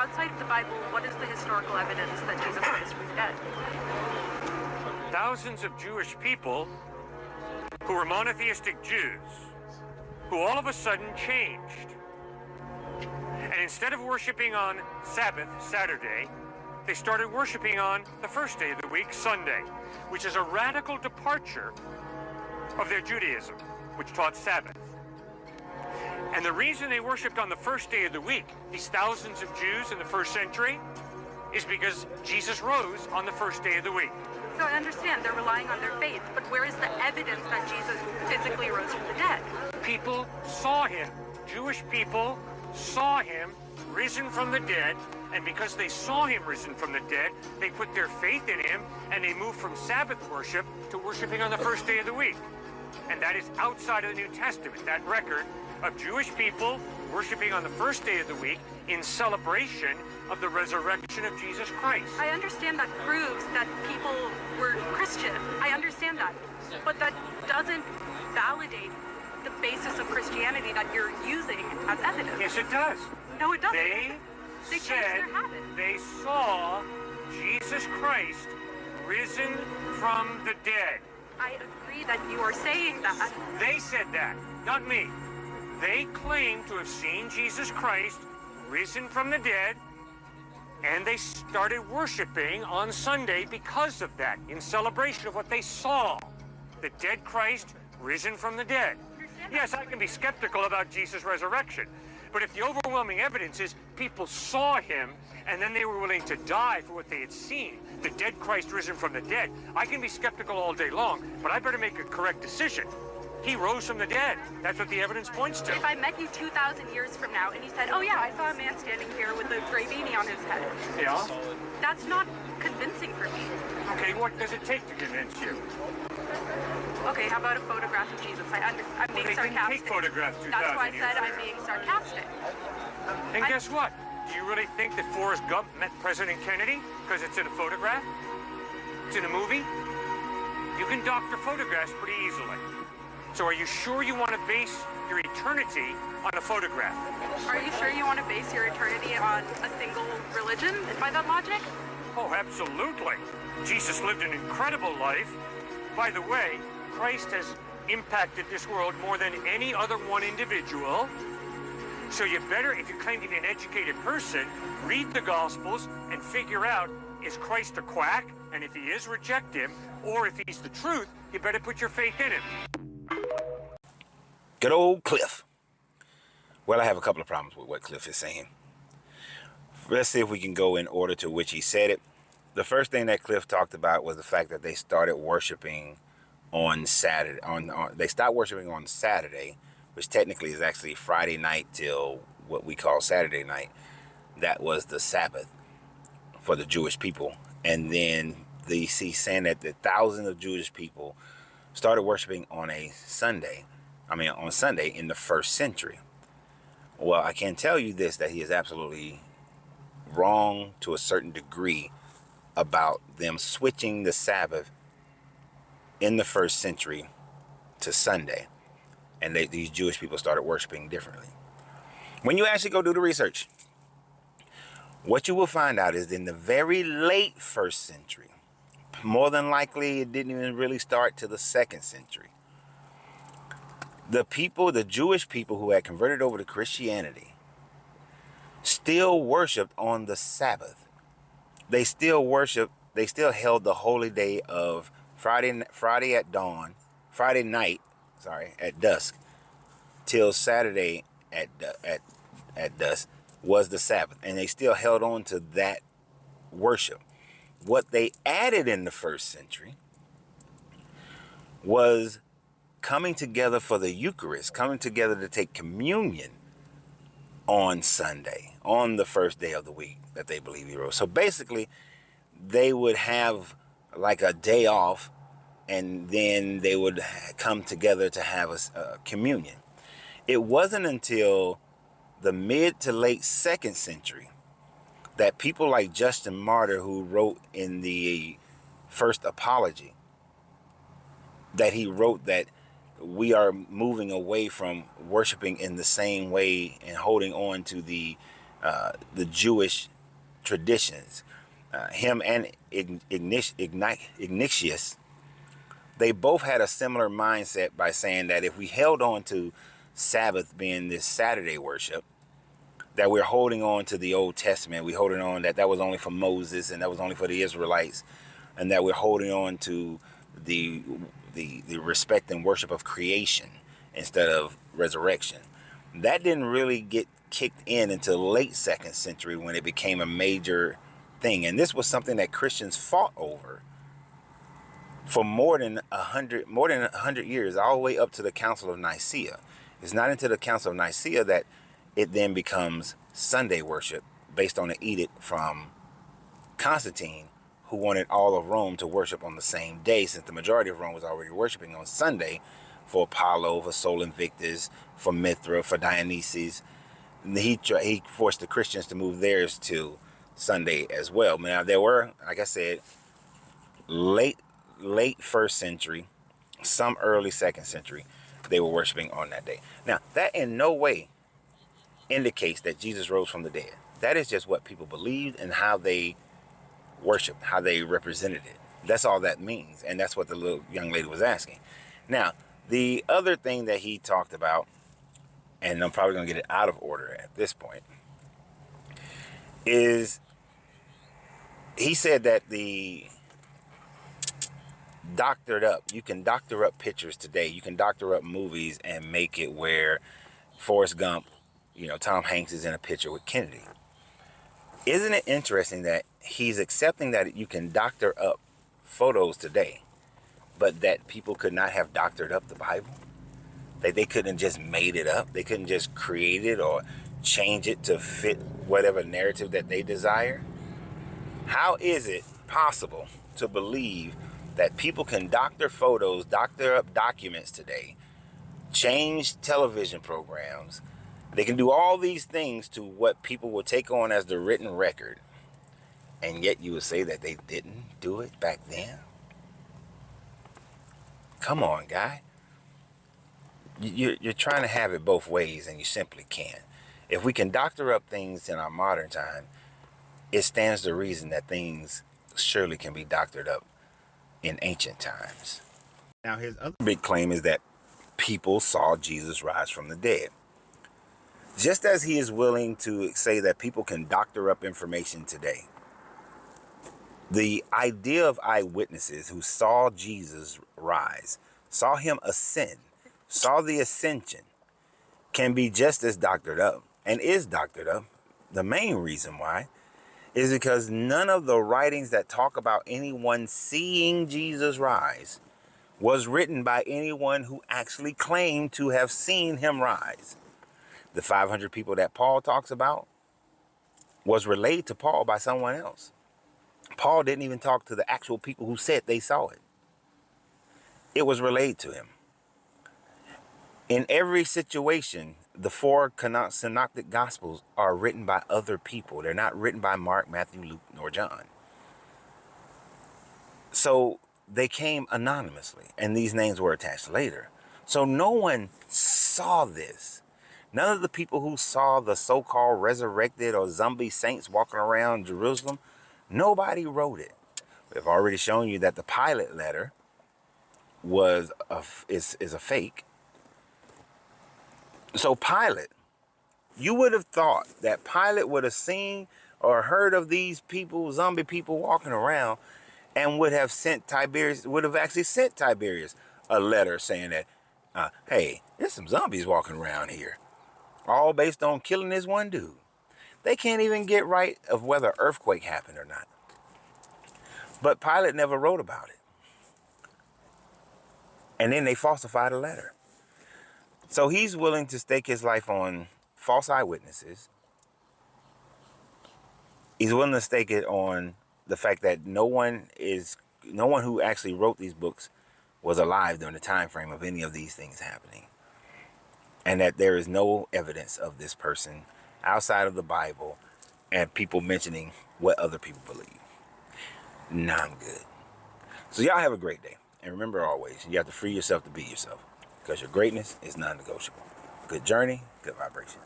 outside of the Bible, what is the historical evidence that Jesus Christ was dead? Thousands of Jewish people who were monotheistic Jews, who all of a sudden changed. And instead of worshiping on Sabbath, Saturday, they started worshiping on the first day of the week, Sunday, which is a radical departure of their Judaism, which taught Sabbath. And the reason they worshipped on the first day of the week, these thousands of Jews in the first century, is because Jesus rose on the first day of the week. So I understand they're relying on their faith, but where is the evidence that Jesus physically rose from the dead? People saw him. Jewish people saw him risen from the dead, and because they saw him risen from the dead, they put their faith in him, and they moved from Sabbath worship to worshiping on the first day of the week. And that is outside of the New Testament, that record of Jewish people worshiping on the first day of the week in celebration of the resurrection of Jesus Christ. I understand that proves that people were Christian. I understand that. But that doesn't validate the basis of Christianity that you're using as evidence. Yes, it does. No, it doesn't. They changed said their habit. they saw Jesus Christ risen from the dead. I agree that you are saying that. They said that, not me. They claim to have seen Jesus Christ risen from the dead, and they started worshiping on Sunday because of that, in celebration of what they saw, the dead Christ risen from the dead. Yes, I can be skeptical about Jesus' resurrection, but if the overwhelming evidence is people saw him and then they were willing to die for what they had seen, the dead Christ risen from the dead, I can be skeptical all day long, but I better make a correct decision. He rose from the dead. That's what the evidence points to. If I met you 2,000 years from now and you said, oh yeah, I saw a man standing here with a gray beanie on his head. Yeah? That's not convincing for me. Okay, what does it take to convince you? Okay, how about a photograph of Jesus? I'm being They didn't sarcastic. take photographs 2,000 That's why I years said ago. I'm being sarcastic. And guess what? Do you really think that Forrest Gump met President Kennedy because it's in a photograph? It's in a movie? You can doctor photographs pretty easily. So are you sure you want to base your eternity on a photograph? Are you sure you want to base your eternity on a single religion by that logic? Oh, absolutely. Jesus lived an incredible life. By the way, Christ has impacted this world more than any other one individual. So you better, if you claim to be an educated person, read the Gospels and figure out, is Christ a quack? And if he is, reject him. Or if he's the truth, you better put your faith in him. Good old Cliff. Well, I have a couple of problems with what Cliff is saying. Let's see if we can go in order to which he said it. The first thing that Cliff talked about was the fact that they started worshiping on Saturday. They stopped worshiping on Saturday, which technically is actually Friday night till what we call Saturday night. That was the Sabbath for the Jewish people. And then he's saying that the thousands of Jewish people started worshiping on Sunday in the first century. Well, I can tell you this, that he is absolutely wrong to a certain degree about them switching the Sabbath in the first century to Sunday. And these Jewish people started worshiping differently. When you actually go do the research, what you will find out is in the very late first century, more than likely it didn't even really start till the second century, the Jewish people who had converted over to Christianity still worshiped on the Sabbath. They still held the holy day of Friday night at dusk till Saturday at dusk was the Sabbath, and they still held on to that worship. What they added in the first century was coming together for the Eucharist, coming together to take communion on Sunday, on the first day of the week that they believe he rose. So basically, they would have like a day off, and then they would come together to have a communion. It wasn't until the mid to late second century that people like Justin Martyr, who wrote in the First Apology, that he wrote that we are moving away from worshiping in the same way and holding on to the the Jewish traditions. Him and Ignatius, they both had a similar mindset by saying that if we held on to Sabbath being this Saturday worship, that we're holding on to the Old Testament. We're holding on that was only for Moses and that was only for the Israelites, and that we're holding on to the respect and worship of creation instead of resurrection. That didn't really get kicked in until late 2nd century when it became a major thing. And this was something that Christians fought over for more than 100 years, all the way up to the Council of Nicaea. It's not until the Council of Nicaea that it then becomes Sunday worship based on an edict from Constantine, who wanted all of Rome to worship on the same day, since the majority of Rome was already worshiping on Sunday for Apollo, for Sol Invictus, for Mithra, for Dionysus. And he forced the Christians to move theirs to Sunday as well. Now, there were, like I said, late 1st century, some early 2nd century, they were worshiping on that day. Now, that in no way indicates that Jesus rose from the dead. That is just what people believed and how they worshiped, how they represented it. That's all that means. And that's what the little young lady was asking. Now, the other thing that he talked about, and I'm probably going to get it out of order at this point, is he said that the doctored up, you can doctor up pictures today. You can doctor up movies and make it where Forrest Gump, Tom Hanks is in a picture with Kennedy. Isn't it interesting that he's accepting that you can doctor up photos today, but that people could not have doctored up the Bible? That they couldn't just made it up? They couldn't just create it or change it to fit whatever narrative that they desire? How is it possible to believe that people can doctor photos, doctor up documents today, change television programs? They can do all these things to what people will take on as the written record, and yet you would say that they didn't do it back then? Come on, guy. You're trying to have it both ways, and you simply can't. If we can doctor up things in our modern time, it stands to reason that things surely can be doctored up in ancient times. Now, his other big claim is that people saw Jesus rise from the dead. Just as he is willing to say that people can doctor up information today, the idea of eyewitnesses who saw Jesus rise, saw him ascend, saw the ascension, can be just as doctored up, and is doctored up. The main reason why is because none of the writings that talk about anyone seeing Jesus rise was written by anyone who actually claimed to have seen him rise. The 500 people that Paul talks about was relayed to Paul by someone else. Paul didn't even talk to the actual people who said they saw it. It was relayed to him. In every situation, the 4 synoptic gospels are written by other people. They're not written by Mark, Matthew, Luke, nor John. So they came anonymously, and these names were attached later. So no one saw this. None of the people who saw the so-called resurrected or zombie saints walking around Jerusalem, nobody wrote it. We've already shown you that the Pilate letter is a fake. So Pilate, you would have thought that Pilate would have seen or heard of these people, zombie people walking around, and would have actually sent Tiberius a letter saying that, hey, there's some zombies walking around here, all based on killing this one dude. They can't even get right of whether an earthquake happened or not. But Pilate never wrote about it. And then they falsified a letter. So he's willing to stake his life on false eyewitnesses. He's willing to stake it on the fact that no one who actually wrote these books was alive during the time frame of any of these things happening. And that there is no evidence of this person outside of the Bible and people mentioning what other people believe. Not good. So y'all have a great day. And remember always, you have to free yourself to be yourself, because your greatness is non-negotiable. Good journey, good vibration.